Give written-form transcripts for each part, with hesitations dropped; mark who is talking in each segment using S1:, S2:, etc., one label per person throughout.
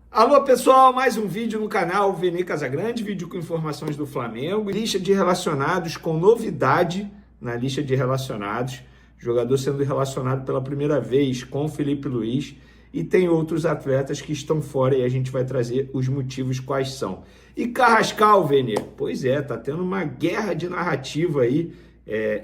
S1: Alô pessoal, mais um vídeo no canal Vene Casagrande, vídeo com informações do Flamengo, lista de relacionados com novidade na lista de relacionados, jogador sendo relacionado pela primeira vez com o Felipe Luiz e tem outros atletas que estão fora e a gente vai trazer os motivos quais são. E Carrascal, Vene, pois é, tá tendo uma guerra de narrativa aí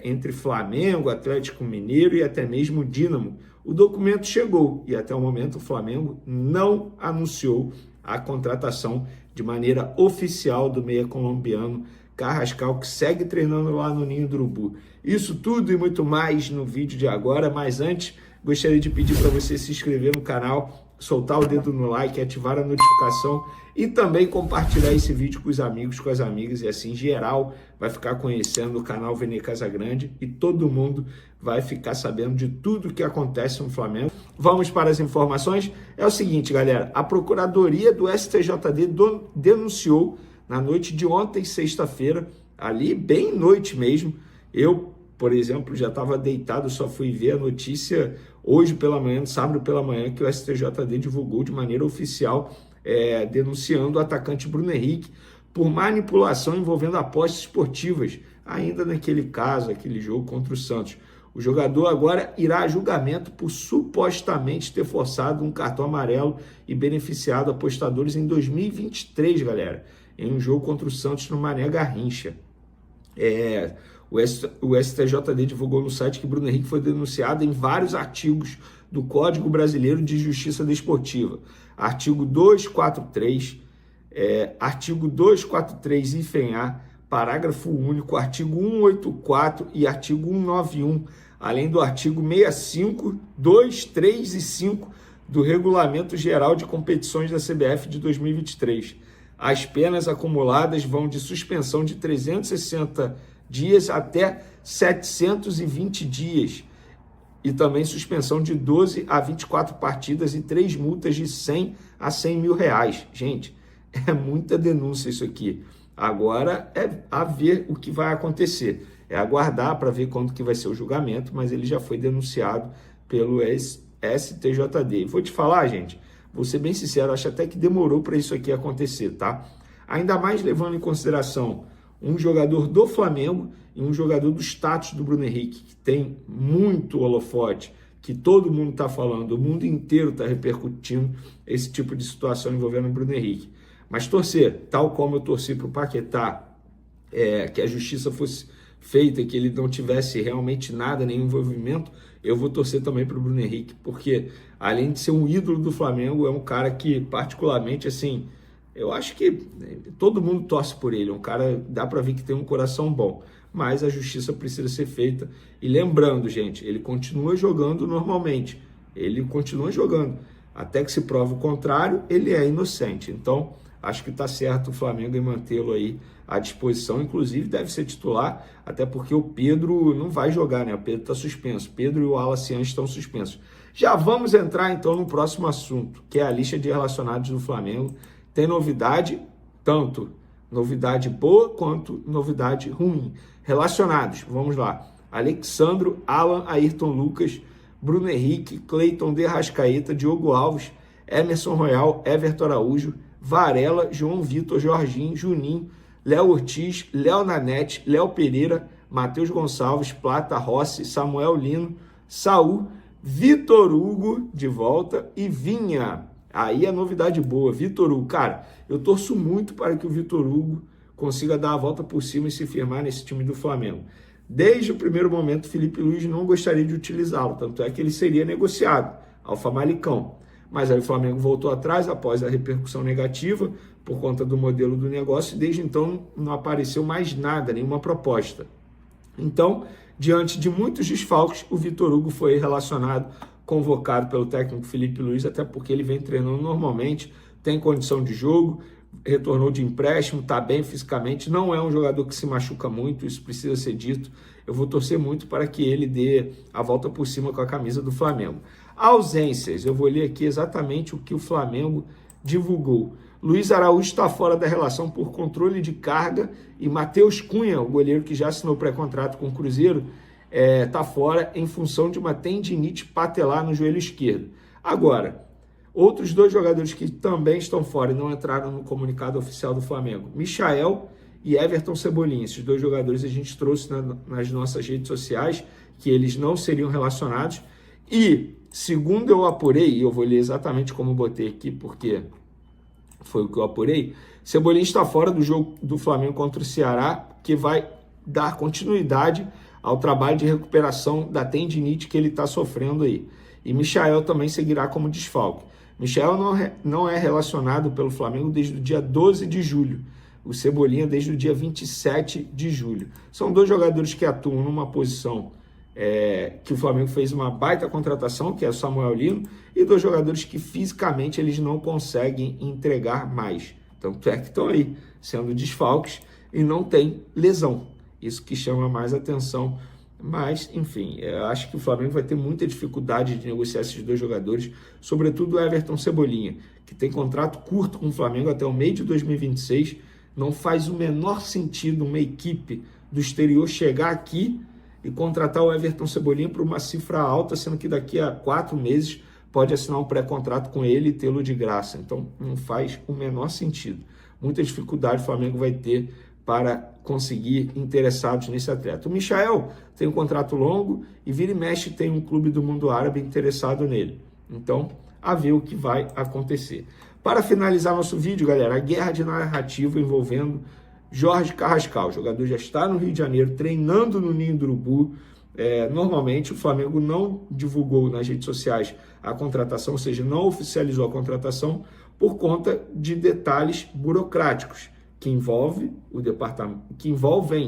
S1: entre Flamengo, Atlético Mineiro e até mesmo Dínamo. O documento chegou e até o momento o Flamengo não anunciou a contratação de maneira oficial do meia colombiano Carrascal, que segue treinando lá no Ninho do Urubu. Isso tudo e muito mais no vídeo de agora, mas antes gostaria de pedir para você se inscrever no canal, soltar o dedo no like, ativar a notificação e também compartilhar esse vídeo com os amigos, com as amigas, e assim geral vai ficar conhecendo o canal Vene Casagrande e todo mundo vai ficar sabendo de tudo que acontece no Flamengo. Vamos para as informações. É o seguinte, galera, a Procuradoria do STJD denunciou na noite de ontem, sexta-feira, ali bem noite mesmo. Eu, por exemplo, já estava deitado, só fui ver a notícia hoje pela manhã, sábado pela manhã, que o STJD divulgou de maneira oficial, denunciando o atacante Bruno Henrique por manipulação envolvendo apostas esportivas, ainda naquele caso, aquele jogo contra o Santos. O jogador agora irá a julgamento por supostamente ter forçado um cartão amarelo e beneficiado apostadores em 2023, galera, em um jogo contra o Santos no Mané Garrincha. O STJD divulgou no site que Bruno Henrique foi denunciado em vários artigos do Código Brasileiro de Justiça Desportiva. Artigo 243, artigo 243, hífen A, parágrafo único, artigo 184 e artigo 191, além do artigo 65, 2, 3 e 5 do Regulamento Geral de Competições da CBF de 2023. As penas acumuladas vão de suspensão de 360 dias até 720 dias e também suspensão de 12 a 24 partidas e 3 multas de 100 a 100 mil reais. Gente, é muita denúncia isso aqui. Agora é a ver o que vai acontecer. É aguardar para ver quando que vai ser o julgamento, mas ele já foi denunciado pelo STJD. Vou te falar, gente, vou ser bem sincero, acho até que demorou para isso aqui acontecer, tá? Ainda mais levando em consideração um jogador do Flamengo e um jogador do status do Bruno Henrique, que tem muito holofote, que todo mundo está falando, o mundo inteiro está repercutindo esse tipo de situação envolvendo o Bruno Henrique. Mas torcer, tal como eu torci para o Paquetá, que a justiça fosse feita, que ele não tivesse realmente nada, nenhum envolvimento, eu vou torcer também para o Bruno Henrique, porque além de ser um ídolo do Flamengo, é um cara que particularmente, assim, eu acho que todo mundo torce por ele, é um cara, dá para ver que tem um coração bom, mas a justiça precisa ser feita. E lembrando, gente, ele continua jogando normalmente, ele continua jogando, até que se prove o contrário, ele é inocente. Então, acho que está certo o Flamengo em mantê-lo aí à disposição, inclusive deve ser titular, até porque o Pedro não vai jogar, né? O Pedro está suspenso, Pedro e o Wallace estão suspensos. Já vamos entrar então no próximo assunto, que é a lista de relacionados do Flamengo. Tem novidade, tanto novidade boa quanto novidade ruim. Relacionados, vamos lá. Alexandro, Alan, Ayrton Lucas, Bruno Henrique, Cleiton de Arrascaeta, Diogo Alves, Emerson Royal, Everton Araújo, Varela, João Vitor, Jorginho, Juninho, Léo Ortiz, Léo Nanete, Léo Pereira, Matheus Gonçalves, Plata, Rossi, Samuel Lino, Saul, Vitor Hugo de volta e Vinha. Aí a novidade boa, Vitor Hugo. Cara, eu torço muito para que o Vitor Hugo consiga dar a volta por cima e se firmar nesse time do Flamengo. Desde o primeiro momento, Felipe Luiz não gostaria de utilizá-lo, tanto é que ele seria negociado ao Famalicão. Mas aí o Flamengo voltou atrás após a repercussão negativa por conta do modelo do negócio e desde então não apareceu mais nada, nenhuma proposta. Então, diante de muitos desfalques, o Vitor Hugo foi relacionado, convocado pelo técnico Felipe Luiz, até porque ele vem treinando normalmente, tem condição de jogo, retornou de empréstimo, está bem fisicamente, não é um jogador que se machuca muito, isso precisa ser dito. Eu vou torcer muito para que ele dê a volta por cima com a camisa do Flamengo. Ausências, eu vou ler aqui exatamente o que o Flamengo divulgou. Luiz Araújo está fora da relação por controle de carga e Matheus Cunha, o goleiro que já assinou pré-contrato com o Cruzeiro, está fora em função de uma tendinite patelar no joelho esquerdo. Agora, Outros 2 jogadores que também estão fora e não entraram no comunicado oficial do Flamengo, Michael e Everton Cebolinha. Esses 2 jogadores a gente trouxe nas nossas redes sociais, que eles não seriam relacionados. E, segundo eu apurei, e eu vou ler exatamente como eu botei aqui, porque foi o que eu apurei, Cebolinha está fora do jogo do Flamengo contra o Ceará, que vai dar continuidade ao trabalho de recuperação da tendinite que ele está sofrendo aí. E Michael também seguirá como desfalque. Michael não é relacionado pelo Flamengo desde o dia 12 de julho. O Cebolinha desde o dia 27 de julho. São 2 jogadores que atuam numa posição que o Flamengo fez uma baita contratação, que é o Samuel Lino, e 2 jogadores que fisicamente eles não conseguem entregar mais. Tanto é que estão aí, sendo desfalques e não tem lesão. Isso que chama mais atenção. Mas, enfim, eu acho que o Flamengo vai ter muita dificuldade de negociar esses 2 jogadores, sobretudo o Everton Cebolinha, que tem contrato curto com o Flamengo até o meio de 2026. Não faz o menor sentido uma equipe do exterior chegar aqui e contratar o Everton Cebolinha por uma cifra alta, sendo que daqui a 4 meses pode assinar um pré-contrato com ele e tê-lo de graça. Então, não faz o menor sentido. Muita dificuldade o Flamengo vai ter para conseguir interessados nesse atleta. O Michael tem um contrato longo e vira e mexe tem um clube do mundo árabe interessado nele. Então, a ver o que vai acontecer. Para finalizar nosso vídeo, galera, a guerra de narrativa envolvendo Jorge Carrascal. O jogador já está no Rio de Janeiro, treinando no Ninho do Urubu. Normalmente, o Flamengo não divulgou nas redes sociais a contratação, ou seja, não oficializou a contratação por conta de detalhes burocráticos que envolvem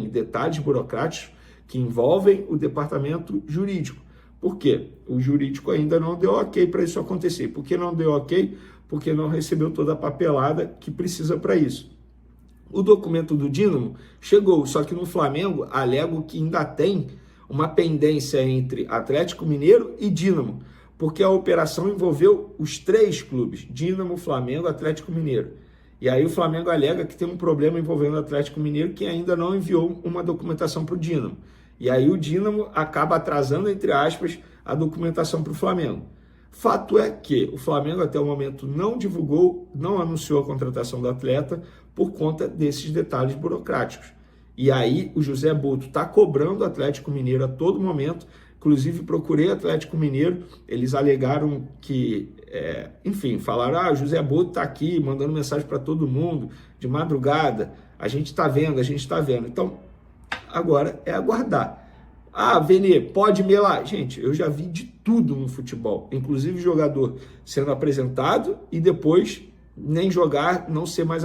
S1: detalhes burocráticos que envolvem o departamento jurídico. Por quê? O jurídico ainda não deu ok para isso acontecer. Por que não deu ok? Porque não recebeu toda a papelada que precisa para isso. O documento do Dínamo chegou, só que no Flamengo alegam que ainda tem uma pendência entre Atlético Mineiro e Dínamo, porque a operação envolveu os 3 clubes, Dínamo, Flamengo, Atlético Mineiro. E aí o Flamengo alega que tem um problema envolvendo o Atlético Mineiro, que ainda não enviou uma documentação para o Dínamo. E aí o Dínamo acaba atrasando, entre aspas, a documentação para o Flamengo. Fato é que o Flamengo até o momento não divulgou, não anunciou a contratação do atleta por conta desses detalhes burocráticos. E aí o José Boto está cobrando o Atlético Mineiro a todo momento. Inclusive procurei o Atlético Mineiro, eles alegaram que, falaram, o José Boto está aqui mandando mensagem para todo mundo de madrugada, a gente está vendo. Então, agora é aguardar. Vene, pode melar. Gente, eu já vi de tudo no futebol, inclusive jogador sendo apresentado e depois nem jogar, não ser mais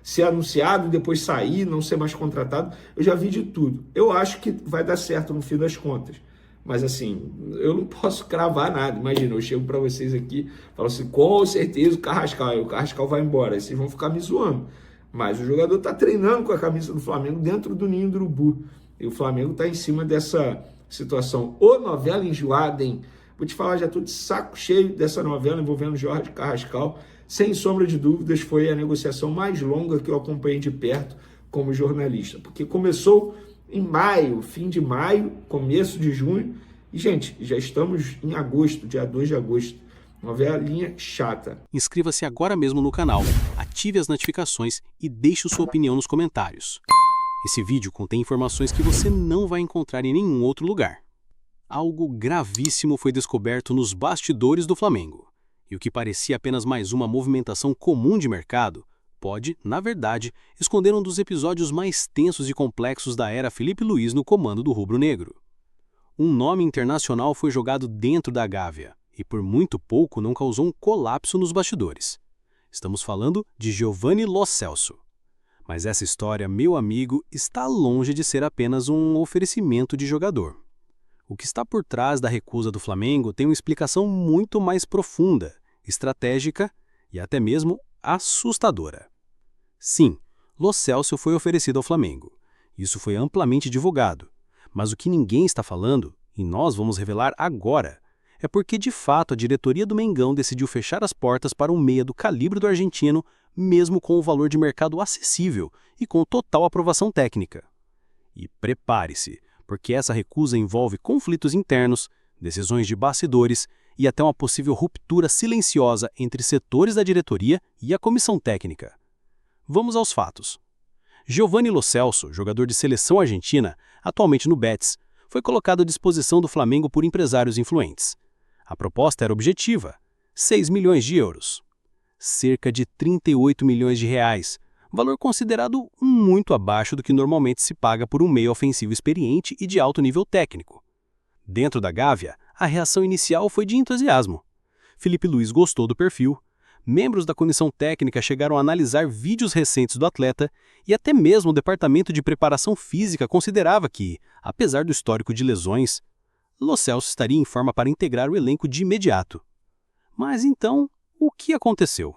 S1: ser anunciado, depois sair, não ser mais contratado. Eu já vi de tudo. Eu acho que vai dar certo no fim das contas. Mas assim, eu não posso cravar nada. Imagina, eu chego para vocês aqui, falo assim, com certeza o Carrascal vai embora. Aí vocês vão ficar me zoando. Mas o jogador está treinando com a camisa do Flamengo dentro do Ninho do Urubu. E o Flamengo está em cima dessa situação. Ô novela enjoada, hein? Vou te falar, já estou de saco cheio dessa novela envolvendo Jorge Carrascal. Sem sombra de dúvidas, foi a negociação mais longa que eu acompanhei de perto como jornalista. Porque começou em maio, fim de maio, começo de junho. E, gente, já estamos em agosto, dia 2 de agosto. Novelinha chata.
S2: Inscreva-se agora mesmo no canal, ative as notificações e deixe sua opinião nos comentários. Esse vídeo contém informações que você não vai encontrar em nenhum outro lugar. Algo gravíssimo foi descoberto nos bastidores do Flamengo. E o que parecia apenas mais uma movimentação comum de mercado, pode, na verdade, esconder um dos episódios mais tensos e complexos da era Felipe Luiz no comando do rubro-negro. Um nome internacional foi jogado dentro da Gávea e por muito pouco não causou um colapso nos bastidores. Estamos falando de Giovanni Lo Celso. Mas essa história, meu amigo, está longe de ser apenas um oferecimento de jogador. O que está por trás da recusa do Flamengo tem uma explicação muito mais profunda, estratégica e até mesmo assustadora. Sim, Lo Celso foi oferecido ao Flamengo. Isso foi amplamente divulgado. Mas o que ninguém está falando, e nós vamos revelar agora, é porque de fato a diretoria do Mengão decidiu fechar as portas para um meia do calibre do argentino, mesmo com o valor de mercado acessível e com total aprovação técnica. E prepare-se, porque essa recusa envolve conflitos internos, decisões de bastidores e até uma possível ruptura silenciosa entre setores da diretoria e a comissão técnica. Vamos aos fatos. Giovanni Lo Celso, jogador de seleção argentina, atualmente no Betis, foi colocado à disposição do Flamengo por empresários influentes. A proposta era objetiva: 6 milhões de euros. Cerca de 38 milhões de reais, valor considerado muito abaixo do que normalmente se paga por um meio ofensivo experiente e de alto nível técnico. Dentro da Gávea, a reação inicial foi de entusiasmo. Filipe Luís gostou do perfil, membros da comissão técnica chegaram a analisar vídeos recentes do atleta e até mesmo o departamento de preparação física considerava que, apesar do histórico de lesões, Lo Celso estaria em forma para integrar o elenco de imediato. Mas então, o que aconteceu?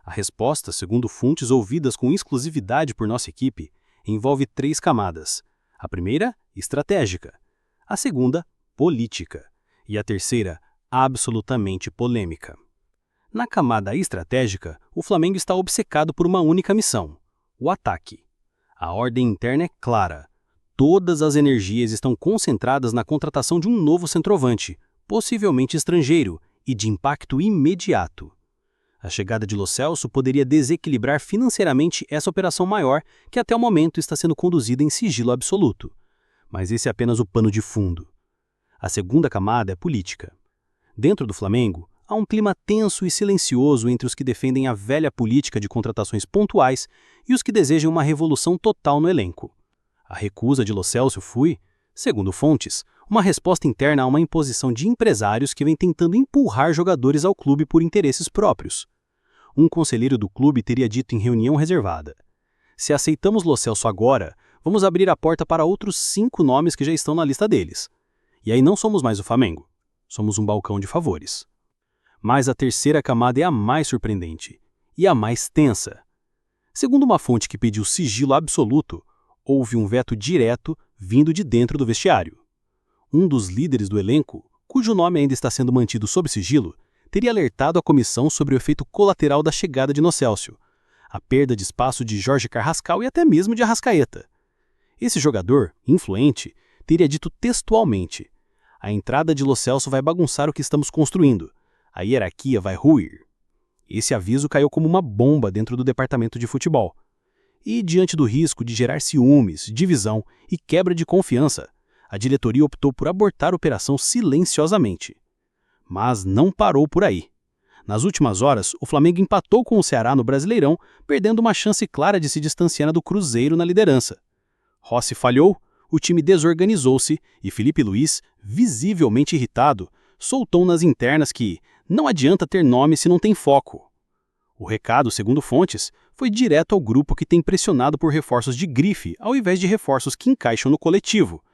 S2: A resposta, segundo fontes ouvidas com exclusividade por nossa equipe, envolve 3 camadas. A primeira, estratégica. A segunda, política. E a terceira, absolutamente polêmica. Na camada estratégica, o Flamengo está obcecado por uma única missão: o ataque. A ordem interna é clara. Todas as energias estão concentradas na contratação de um novo centroavante, possivelmente estrangeiro, e de impacto imediato. A chegada de Lo Celso poderia desequilibrar financeiramente essa operação maior que até o momento está sendo conduzida em sigilo absoluto. Mas esse é apenas o pano de fundo. A segunda camada é política. Dentro do Flamengo, há um clima tenso e silencioso entre os que defendem a velha política de contratações pontuais e os que desejam uma revolução total no elenco. A recusa de Lo Celso foi, segundo fontes, uma resposta interna a uma imposição de empresários que vem tentando empurrar jogadores ao clube por interesses próprios. Um conselheiro do clube teria dito em reunião reservada: "Se aceitamos Lo Celso agora, vamos abrir a porta para outros 5 nomes que já estão na lista deles. E aí não somos mais o Flamengo, somos um balcão de favores." Mas a terceira camada é a mais surpreendente e a mais tensa. Segundo uma fonte que pediu sigilo absoluto, houve um veto direto vindo de dentro do vestiário. Um dos líderes do elenco, cujo nome ainda está sendo mantido sob sigilo, teria alertado a comissão sobre o efeito colateral da chegada de Lo Celso, a perda de espaço de Jorge Carrascal e até mesmo de Arrascaeta. Esse jogador, influente, teria dito textualmente: "A entrada de Lo Celso vai bagunçar o que estamos construindo. A hierarquia vai ruir." Esse aviso caiu como uma bomba dentro do departamento de futebol. E, diante do risco de gerar ciúmes, divisão e quebra de confiança, a diretoria optou por abortar a operação silenciosamente. Mas não parou por aí. Nas últimas horas, o Flamengo empatou com o Ceará no Brasileirão, perdendo uma chance clara de se distanciar do Cruzeiro na liderança. Rossi falhou, o time desorganizou-se e Filipe Luís, visivelmente irritado, soltou nas internas que não adianta ter nome se não tem foco. O recado, segundo fontes, foi direto ao grupo que tem pressionado por reforços de grife ao invés de reforços que encaixam no coletivo.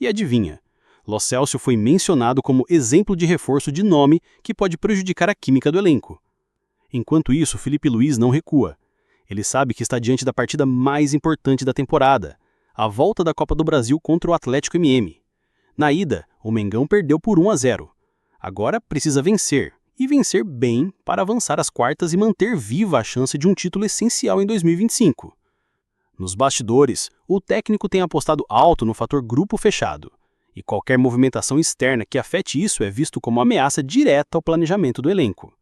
S2: E adivinha, Lo Celso foi mencionado como exemplo de reforço de nome que pode prejudicar a química do elenco. Enquanto isso, Filipe Luís não recua. Ele sabe que está diante da partida mais importante da temporada, a volta da Copa do Brasil contra o Atlético MM. Na ida, o Mengão perdeu por 1-0. Agora precisa vencer, e vencer bem para avançar às quartas e manter viva a chance de um título essencial em 2025. Nos bastidores, o técnico tem apostado alto no fator grupo fechado, e qualquer movimentação externa que afete isso é visto como ameaça direta ao planejamento do elenco.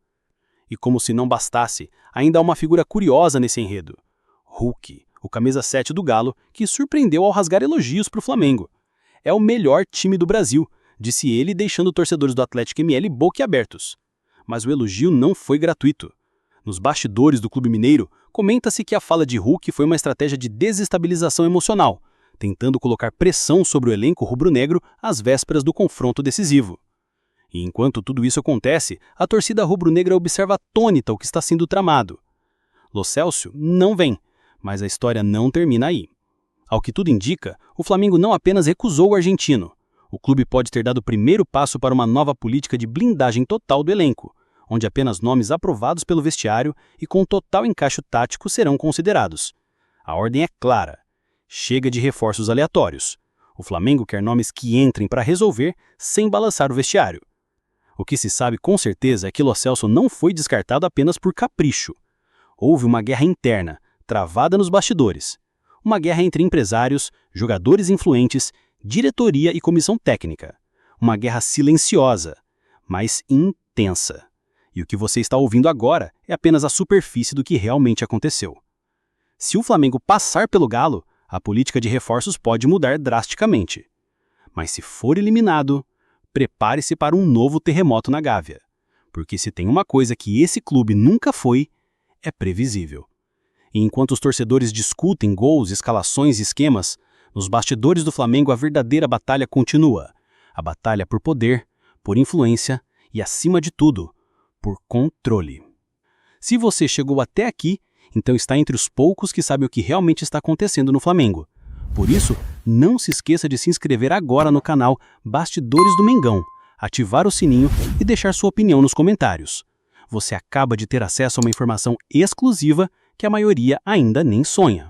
S2: E como se não bastasse, ainda há uma figura curiosa nesse enredo: Hulk, o camisa 7 do Galo, que surpreendeu ao rasgar elogios para o Flamengo. "É o melhor time do Brasil", disse ele, deixando torcedores do Atlético ML boquiabertos. Mas o elogio não foi gratuito. Nos bastidores do Clube Mineiro, comenta-se que a fala de Hulk foi uma estratégia de desestabilização emocional, tentando colocar pressão sobre o elenco rubro-negro às vésperas do confronto decisivo. E enquanto tudo isso acontece, a torcida rubro-negra observa atônita o que está sendo tramado. Lo Celso não vem, mas a história não termina aí. Ao que tudo indica, o Flamengo não apenas recusou o argentino. O clube pode ter dado o primeiro passo para uma nova política de blindagem total do elenco, onde apenas nomes aprovados pelo vestiário e com total encaixe tático serão considerados. A ordem é clara: chega de reforços aleatórios. O Flamengo quer nomes que entrem para resolver sem balançar o vestiário. O que se sabe com certeza é que Lo Celso não foi descartado apenas por capricho. Houve uma guerra interna, travada nos bastidores. Uma guerra entre empresários, jogadores influentes, diretoria e comissão técnica. Uma guerra silenciosa, mas intensa. E o que você está ouvindo agora é apenas a superfície do que realmente aconteceu. Se o Flamengo passar pelo Galo, a política de reforços pode mudar drasticamente. Mas se for eliminado, prepare-se para um novo terremoto na Gávea. Porque se tem uma coisa que esse clube nunca foi, é previsível. E enquanto os torcedores discutem gols, escalações e esquemas, nos bastidores do Flamengo a verdadeira batalha continua. A batalha por poder, por influência e, acima de tudo, por controle. Se você chegou até aqui, então está entre os poucos que sabem o que realmente está acontecendo no Flamengo. Por isso, não se esqueça de se inscrever agora no canal Bastidores do Mengão, ativar o sininho e deixar sua opinião nos comentários. Você acaba de ter acesso a uma informação exclusiva que a maioria ainda nem sonha.